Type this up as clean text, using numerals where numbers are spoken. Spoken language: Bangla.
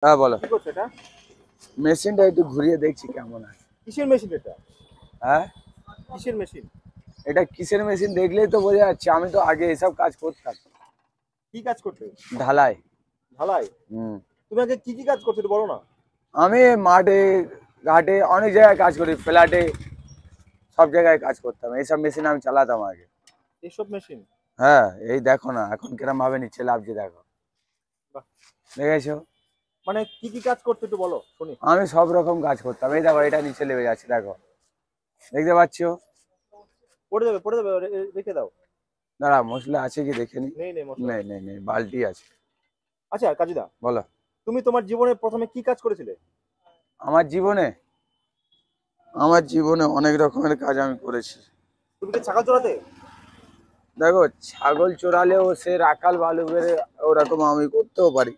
হ্যাঁ বলো। কি করছো এটা? মেশিনটা একটু ঘুরিয়ে দেখছি কেমন আছে। কিসের মেশিন এটা? হ্যাঁ, কিসের মেশিন? এটা কিসের মেশিন দেখলেই তো বোঝা যাচ্ছে, আমি তো আগে এসব কাজ করতাম। কি কাজ করতে? ঢালাই। ঢালাই? হুম। তুমি আগে কি কি কাজ করছো একটু বলো না। আমি মাঠে ঘাটে অনেক জায়গায় কাজ করি, ফ্ল্যাটে সব জায়গায় কাজ করতাম, এইসব মেশিন আমি চালাতাম আগে। এসব মেশিন? হ্যাঁ, এই দেখো না এখন কিরম ভাবে নিচে লাফছে দেখো, বাহ। দেখেছো? মানে কি কি কাজ করছো একটু বলো শুনি। আমি সব রকম কাজ করতাম, এই দেখো এটা নিচে লেগে যাচ্ছে দেখো, দেখতে পাচ্ছো? পড়ে যাবে পড়ে যাবে, রেখে দাও। দাঁড়া, মশলা আছে কি দেখে নি। নেই নেই মশলা নেই নেই। নেই নেই, বালতি আছে। আচ্ছা কাজীদা, বলো। তুমি তোমার জীবনে প্রথমে কি কাজ করেছিলে? আমার জীবনে আমার জীবনে অনেক রকমের কাজ আমি করেছি। তুমি কি ছাগল চড়াতে? দেখো, ছাগল চোরালেও সে রাখাল ভালো করে ওরকম আমি করতেও পারি।